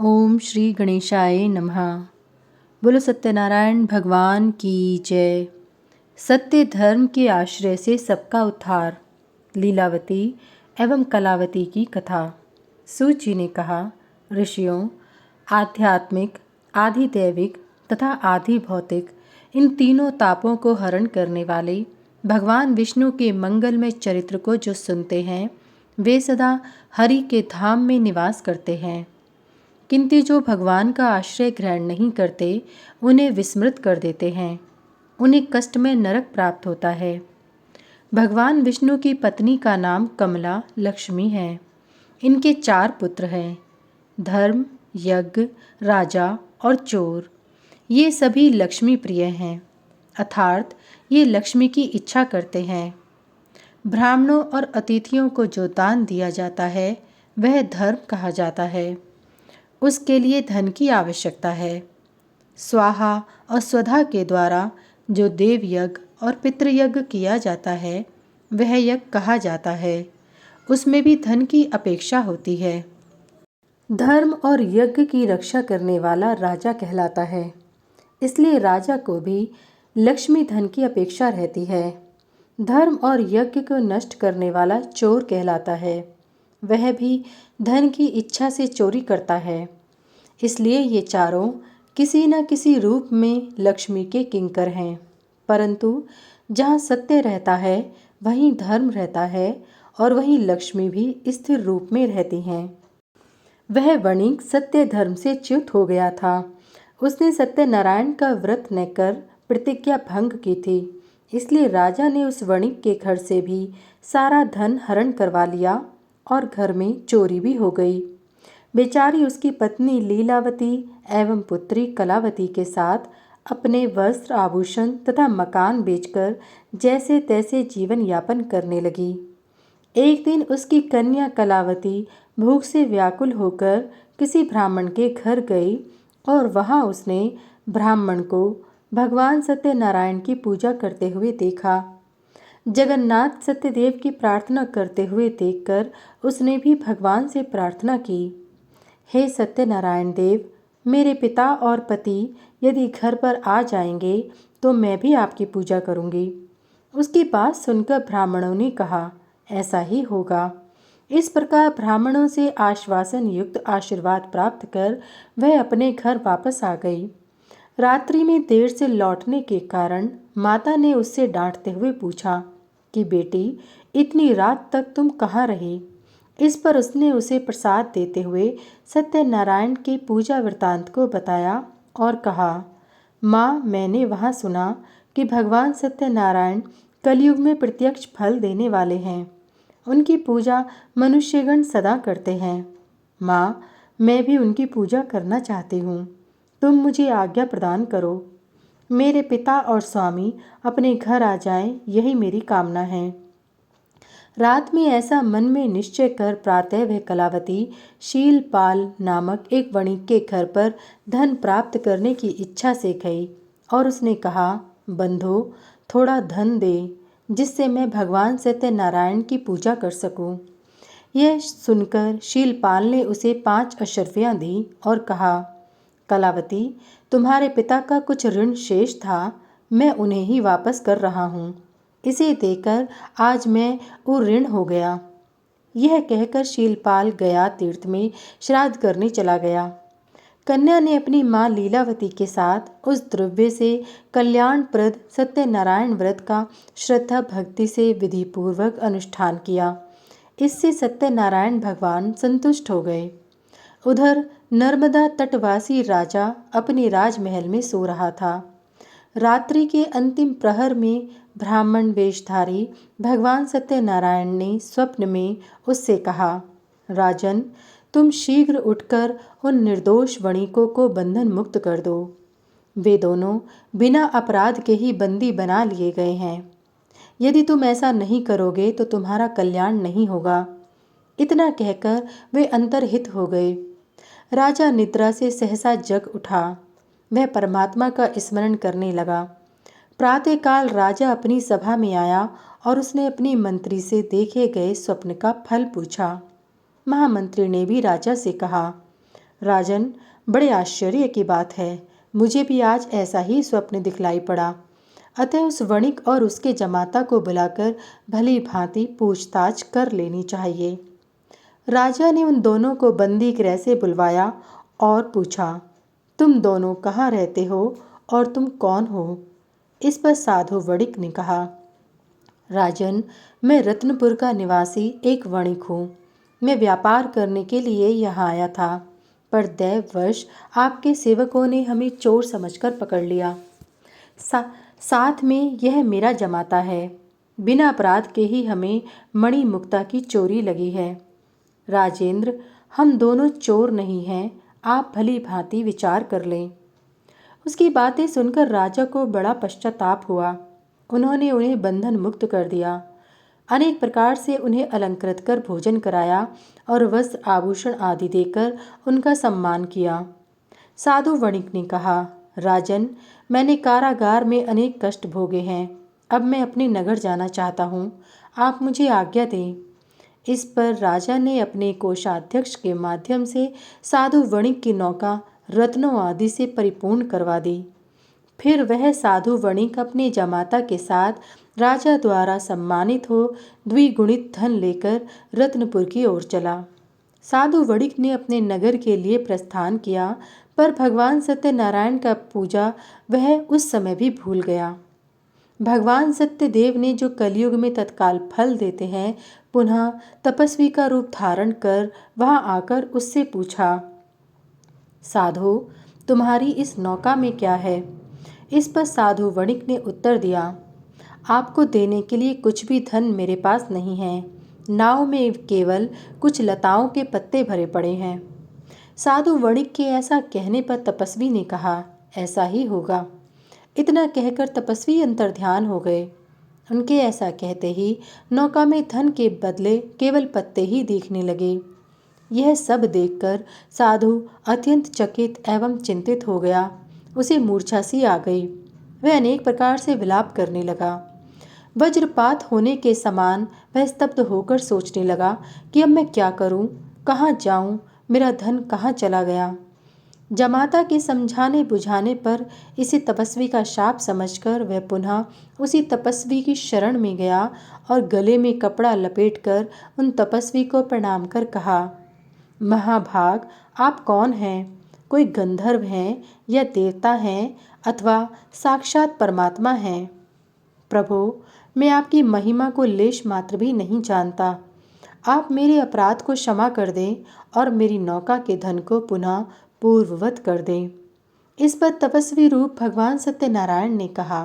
ओम श्री गणेशाय नमः। बोलो सत्यनारायण भगवान की जय। सत्य धर्म के आश्रय से सबका उद्धार। लीलावती एवं कलावती की कथा। सूत जी ने कहा, ऋषियों, आध्यात्मिक, आधि दैविक तथा आधि भौतिक इन तीनों तापों को हरण करने वाले भगवान विष्णु के मंगलमय चरित्र को जो सुनते हैं वे सदा हरि के धाम में निवास करते हैं, किंतु जो भगवान का आश्रय ग्रहण नहीं करते उन्हें विस्मृत कर देते हैं, उन्हें कष्ट में नरक प्राप्त होता है। भगवान विष्णु की पत्नी का नाम कमला लक्ष्मी है। इनके 4 पुत्र हैं, धर्म, यज्ञ, राजा और चोर। ये सभी लक्ष्मी प्रिय हैं, अर्थात ये लक्ष्मी की इच्छा करते हैं। ब्राह्मणों और अतिथियों को जो दान दिया जाता है वह धर्म कहा जाता है। उसके लिए धन की आवश्यकता है। स्वाहा और स्वधा के द्वारा जो देव यज्ञ और पितृयज्ञ किया जाता है वह यज्ञ कहा जाता है। उसमें भी धन की अपेक्षा होती है। धर्म और यज्ञ की रक्षा करने वाला राजा कहलाता है, इसलिए राजा को भी लक्ष्मी धन की अपेक्षा रहती है। धर्म और यज्ञ को नष्ट करने वाला चोर कहलाता है, वह भी धन की इच्छा से चोरी करता है। इसलिए ये चारों किसी न किसी रूप में लक्ष्मी के किंकर हैं। परंतु जहाँ सत्य रहता है वहीं धर्म रहता है और वहीं लक्ष्मी भी स्थिर रूप में रहती हैं। वह वणिक सत्य धर्म से च्युत हो गया था। उसने सत्यनारायण का व्रत न कर प्रतिज्ञा भंग की थी, इसलिए राजा ने उस वणिक के घर से भी सारा धन हरण करवा लिया और घर में चोरी भी हो गई। बेचारी उसकी पत्नी लीलावती एवं पुत्री कलावती के साथ अपने वस्त्र, आभूषण तथा मकान बेचकर जैसे तैसे जीवन यापन करने लगी। एक दिन उसकी कन्या कलावती भूख से व्याकुल होकर किसी ब्राह्मण के घर गई और वहां उसने ब्राह्मण को भगवान सत्यनारायण की पूजा करते हुए देखा। जगन्नाथ सत्यदेव की प्रार्थना करते हुए देखकर उसने भी भगवान से प्रार्थना की, हे सत्यनारायण देव, मेरे पिता और पति यदि घर पर आ जाएंगे तो मैं भी आपकी पूजा करूंगी। उसकी बात सुनकर ब्राह्मणों ने कहा, ऐसा ही होगा। इस प्रकार ब्राह्मणों से आश्वासन युक्त आशीर्वाद प्राप्त कर वह अपने घर वापस आ गई। रात्रि में देर से लौटने के कारण माता ने उससे डांटते हुए पूछा कि बेटी, इतनी रात तक तुम कहाँ रही? इस पर उसने उसे प्रसाद देते हुए सत्यनारायण के पूजा वृतांत को बताया और कहा, माँ, मैंने वहाँ सुना कि भगवान सत्यनारायण कलयुग में प्रत्यक्ष फल देने वाले हैं। उनकी पूजा मनुष्यगण सदा करते हैं। माँ, मैं भी उनकी पूजा करना चाहती हूँ। तुम मुझे आज्ञा प्रदान करो। मेरे पिता और स्वामी अपने घर आ जाएं, यही मेरी कामना है। रात में ऐसा मन में निश्चय कर प्रातः वह कलावती शीलपाल नामक एक वणिक के घर पर धन प्राप्त करने की इच्छा से गई और उसने कहा, बंधो, थोड़ा धन दे जिससे मैं भगवान सत्यनारायण की पूजा कर सकूं। यह सुनकर शीलपाल ने उसे 5 अशर्फियाँ दी और कहा, कलावती, तुम्हारे पिता का कुछ ऋण शेष था, मैं उन्हें ही वापस कर रहा हूँ। इसे देकर आज मैं ऋण हो गया। यह कहकर शीलपाल गया तीर्थ में श्राद्ध करने चला गया। कन्या ने अपनी माँ लीलावती के साथ उस द्रव्य से कल्याणप्रद सत्यनारायण व्रत का श्रद्धा भक्ति से विधिपूर्वक अनुष्ठान किया। इससे सत्यनारायण भगवान संतुष्ट हो गए। उधर नर्मदा तटवासी राजा अपने राजमहल में सो रहा था। रात्रि के अंतिम प्रहर में ब्राह्मण वेशधारी भगवान सत्यनारायण ने स्वप्न में उससे कहा, राजन, तुम शीघ्र उठकर उन निर्दोष वणिकों को बंधन मुक्त कर दो। वे दोनों बिना अपराध के ही बंदी बना लिए गए हैं। यदि तुम ऐसा नहीं करोगे तो तुम्हारा कल्याण नहीं होगा। इतना कहकर वे अंतर्हित हो गए। राजा निद्रा से सहसा जग उठा। वह परमात्मा का स्मरण करने लगा। प्रातःकाल राजा अपनी सभा में आया और उसने अपनी मंत्री से देखे गए स्वप्न का फल पूछा। महामंत्री ने भी राजा से कहा, राजन, बड़े आश्चर्य की बात है, मुझे भी आज ऐसा ही स्वप्न दिखलाई पड़ा। अतः उस वणिक और उसके जमाता को बुलाकर भली भांति पूछताछ कर लेनी चाहिए। राजा ने उन दोनों को बंदी गृह से बुलवाया और पूछा, तुम दोनों कहाँ रहते हो और तुम कौन हो? इस पर साधु वणिक ने कहा, राजन, मैं रत्नपुर का निवासी एक वणिक हूँ। मैं व्यापार करने के लिए यहाँ आया था, पर दैववश आपके सेवकों ने हमें चोर समझकर पकड़ लिया। साथ में यह मेरा जमाता है। बिना अपराध के ही हमें मणिमुक्ता की चोरी लगी है। राजेंद्र, हम दोनों चोर नहीं हैं, आप भली भांति विचार कर लें। उसकी बातें सुनकर राजा को बड़ा पश्चाताप हुआ। उन्होंने उन्हें बंधन मुक्त कर दिया, अनेक प्रकार से उन्हें अलंकृत कर भोजन कराया और वस्त्र आभूषण आदि देकर उनका सम्मान किया। साधु वणिक ने कहा, राजन, मैंने कारागार में अनेक कष्ट भोगे हैं। अब मैं अपने नगर जाना चाहता हूँ, आप मुझे आज्ञा दें। इस पर राजा ने अपने कोषाध्यक्ष के माध्यम से साधु वणिक की नौका रत्नों आदि से परिपूर्ण करवा दी। फिर वह साधु वणिक अपने जमाता के साथ राजा द्वारा सम्मानित हो द्विगुणित धन लेकर रत्नपुर की ओर चला। साधु वणिक ने अपने नगर के लिए प्रस्थान किया, पर भगवान सत्यनारायण का पूजा वह उस समय भी भूल गया। भगवान सत्यदेव ने जो कलयुग में तत्काल फल देते हैं, पुनः तपस्वी का रूप धारण कर वहां आकर उससे पूछा, साधु, तुम्हारी इस नौका में क्या है? इस पर साधु वणिक ने उत्तर दिया, आपको देने के लिए कुछ भी धन मेरे पास नहीं है। नाव में केवल कुछ लताओं के पत्ते भरे पड़े हैं। साधु वणिक के ऐसा कहने पर तपस्वी ने कहा, ऐसा ही होगा। इतना कहकर तपस्वी अंतर्ध्यान हो गए। उनके ऐसा कहते ही नौका में धन के बदले केवल पत्ते ही दिखने लगे। यह सब देखकर साधु अत्यंत चकित एवं चिंतित हो गया। उसे मूर्छा सी आ गई। वह अनेक प्रकार से विलाप करने लगा। वज्रपात होने के समान वह स्तब्ध होकर सोचने लगा कि अब मैं क्या करूं, कहाँ जाऊं, मेरा धन कहाँ चला गया। जमाता के समझाने बुझाने पर इसे तपस्वी का शाप समझकर वह पुनः उसी तपस्वी की शरण में गया और गले में कपड़ा लपेटकर उन तपस्वी को प्रणाम कर कहा, महाभाग, आप कौन हैं? कोई गंधर्व हैं या देवता हैं अथवा साक्षात परमात्मा हैं? प्रभो, मैं आपकी महिमा को लेश मात्र भी नहीं जानता। आप मेरे अपराध को क्षमा कर दें और मेरी नौका के धन को पुनः पूर्ववत कर दें। इस पर तपस्वी रूप भगवान सत्यनारायण ने कहा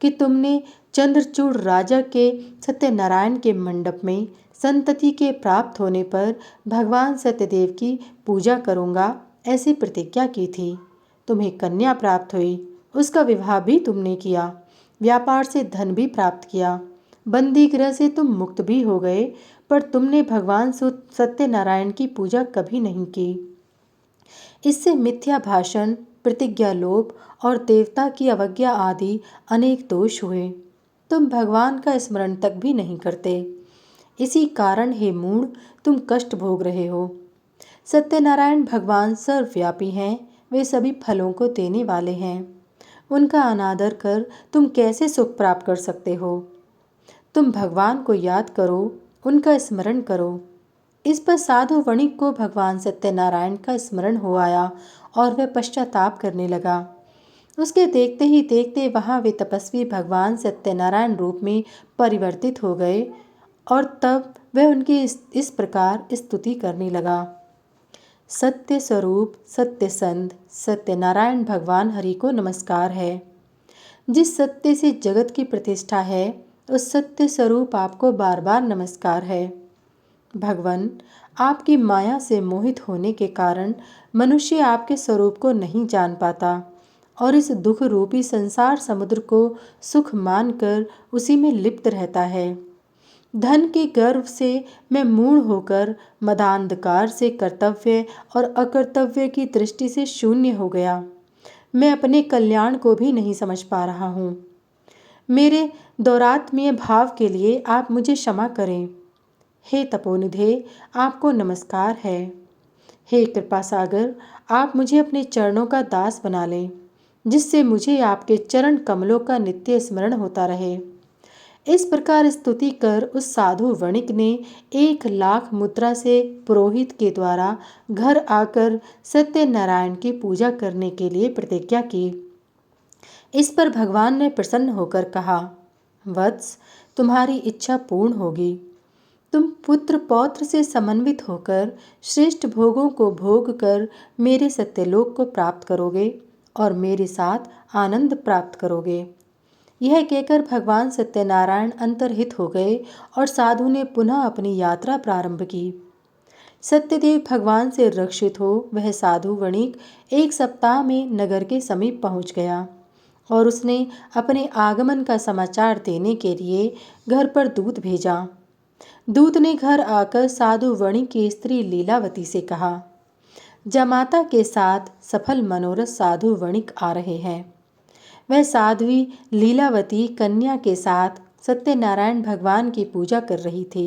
कि तुमने चंद्रचूड़ राजा के सत्यनारायण के मंडप में संतति के प्राप्त होने पर भगवान सत्यदेव की पूजा करूँगा ऐसी प्रतिज्ञा की थी। तुम्हें कन्या प्राप्त हुई, उसका विवाह भी तुमने किया, व्यापार से धन भी प्राप्त किया, बंदी गृह से तुम मुक्त भी हो गए, पर तुमने भगवान सत्यनारायण की पूजा कभी नहीं की। इससे मिथ्या भाषण, प्रतिज्ञा लोप और देवता की अवज्ञा आदि अनेक दोष हुए। तुम भगवान का स्मरण तक भी नहीं करते। इसी कारण हे मूढ़, तुम कष्ट भोग रहे हो। सत्यनारायण भगवान सर्वव्यापी हैं, वे सभी फलों को देने वाले हैं। उनका अनादर कर तुम कैसे सुख प्राप्त कर सकते हो? तुम भगवान को याद करो, उनका स्मरण करो। इस पर साधु वणिक को भगवान सत्यनारायण का स्मरण हो आया और वह पश्चाताप करने लगा। उसके देखते ही देखते वहाँ वे तपस्वी भगवान सत्यनारायण रूप में परिवर्तित हो गए और तब वह उनकी इस प्रकार स्तुति करने लगा, सत्य स्वरूप सत्य संत सत्यनारायण भगवान हरि को नमस्कार है। जिस सत्य से जगत की प्रतिष्ठा है, उस सत्य स्वरूप आपको बार बार नमस्कार है। भगवान, आपकी माया से मोहित होने के कारण मनुष्य आपके स्वरूप को नहीं जान पाता और इस दुख रूपी संसार समुद्र को सुख मानकर उसी में लिप्त रहता है। धन के गर्व से मैं मूढ़ होकर मदांधकार से कर्तव्य और अकर्तव्य की दृष्टि से शून्य हो गया। मैं अपने कल्याण को भी नहीं समझ पा रहा हूँ। मेरे दौरात्म्य भाव के लिए आप मुझे क्षमा करें। हे तपोनिधे, आपको नमस्कार है। हे कृपा सागर, आप मुझे अपने चरणों का दास बना लें, जिससे मुझे आपके चरण कमलों का नित्य स्मरण होता रहे। इस प्रकार स्तुति कर उस साधु वणिक ने 1,00,000 मुद्रा से पुरोहित के द्वारा घर आकर सत्यनारायण की पूजा करने के लिए प्रतिज्ञा की। इस पर भगवान ने प्रसन्न होकर कहा, वत्स, तुम्हारी इच्छा पूर्ण होगी। तुम पुत्र पौत्र से समन्वित होकर श्रेष्ठ भोगों को भोग कर मेरे सत्यलोक को प्राप्त करोगे और मेरे साथ आनंद प्राप्त करोगे। यह कहकर भगवान सत्यनारायण अंतर्हित हो गए और साधु ने पुनः अपनी यात्रा प्रारंभ की। सत्यदेव भगवान से रक्षित हो वह साधु वणिक 1 सप्ताह में नगर के समीप पहुंच गया और उसने अपने आगमन का समाचार देने के लिए घर पर दूत भेजा। दूत ने घर आकर साधु वणिक की स्त्री लीलावती से कहा, जमाता के साथ सफल मनोरथ साधु वणिक आ रहे हैं। वह साध्वी लीलावती कन्या के साथ सत्यनारायण भगवान की पूजा कर रही थी।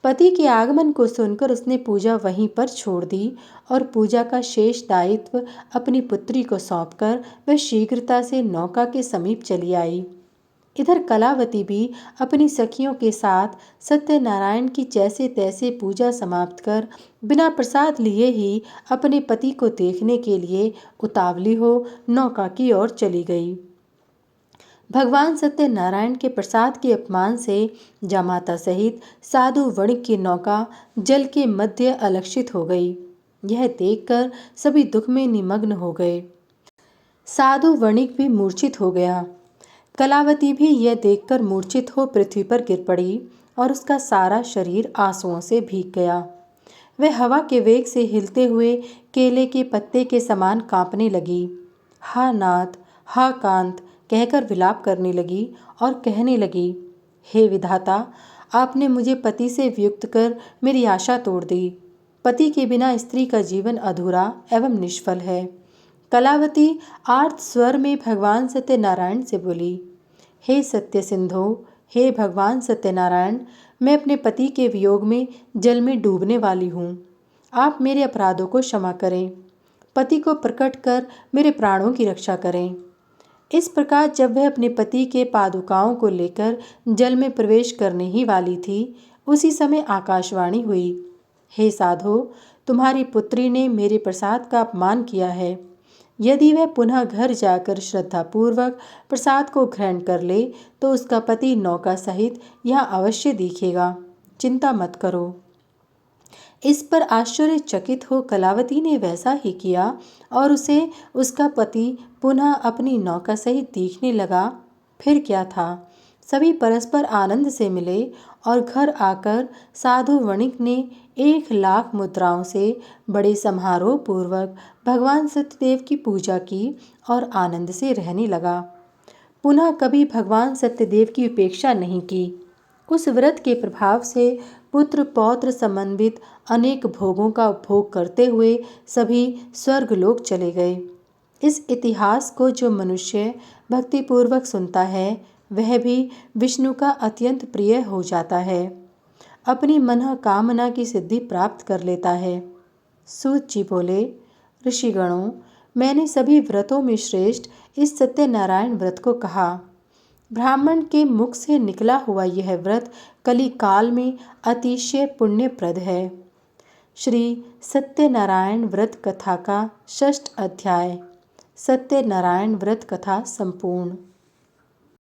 पति के आगमन को सुनकर उसने पूजा वहीं पर छोड़ दी और पूजा का शेष दायित्व अपनी पुत्री को सौंपकर वह शीघ्रता से नौका के समीप चली आई। इधर कलावती भी अपनी सखियों के साथ सत्यनारायण की जैसे तैसे पूजा समाप्त कर बिना प्रसाद लिए ही अपने पति को देखने के लिए उतावली हो नौका की ओर चली गई। भगवान सत्यनारायण के प्रसाद के अपमान से जामाता सहित साधु वणिक की नौका जल के मध्य अलक्षित हो गई। यह देखकर सभी दुख में निमग्न हो गए। साधु वणिक भी मूर्छित हो गया। कलावती भी यह देखकर मूर्छित हो पृथ्वी पर गिर पड़ी और उसका सारा शरीर आंसुओं से भीग गया। वह हवा के वेग से हिलते हुए केले के पत्ते के समान कांपने लगी। हा नाथ, हा कांत कहकर विलाप करने लगी और कहने लगी, हे विधाता, आपने मुझे पति से वियुक्त कर मेरी आशा तोड़ दी। पति के बिना स्त्री का जीवन अधूरा एवं निष्फल है। कलावती आर्त स्वर में भगवान सत्यनारायण से बोली, हे सत्य सिंधो, हे भगवान सत्यनारायण, मैं अपने पति के वियोग में जल में डूबने वाली हूँ। आप मेरे अपराधों को क्षमा करें। पति को प्रकट कर मेरे प्राणों की रक्षा करें। इस प्रकार जब वह अपने पति के पादुकाओं को लेकर जल में प्रवेश करने ही वाली थी, उसी समय आकाशवाणी हुई, हे साधो, तुम्हारी पुत्री ने मेरे प्रसाद का अपमान किया है। यदि वह पुनः घर जाकर श्रद्धापूर्वक प्रसाद को ग्रहण कर ले तो उसका पति नौका सहित यहाँ अवश्य दिखेगा। चिंता मत करो। इस पर आश्चर्यचकित हो कलावती ने वैसा ही किया और उसे उसका पति पुनः अपनी नौका सहित दिखने लगा। फिर क्या था, सभी परस्पर आनंद से मिले और घर आकर साधु वणिक ने 1,00,000 मुद्राओं से बड़े समारोह पूर्वक भगवान सत्यदेव की पूजा की और आनंद से रहने लगा। पुनः कभी भगवान सत्यदेव की उपेक्षा नहीं की। उस व्रत के प्रभाव से पुत्र पौत्र समन्वित अनेक भोगों का उपभोग करते हुए सभी स्वर्गलोक चले गए। इस इतिहास को जो मनुष्य भक्तिपूर्वक सुनता है वह भी विष्णु का अत्यंत प्रिय हो जाता है, अपनी मनोकामना की सिद्धि प्राप्त कर लेता है। सूत जी बोले, ऋषिगणों, मैंने सभी व्रतों में श्रेष्ठ इस सत्यनारायण व्रत को कहा। ब्राह्मण के मुख से निकला हुआ यह व्रत कली काल में अतिशय पुण्यप्रद है। श्री सत्यनारायण व्रत कथा का 6ठ अध्याय, सत्यनारायण व्रत कथा संपूर्ण।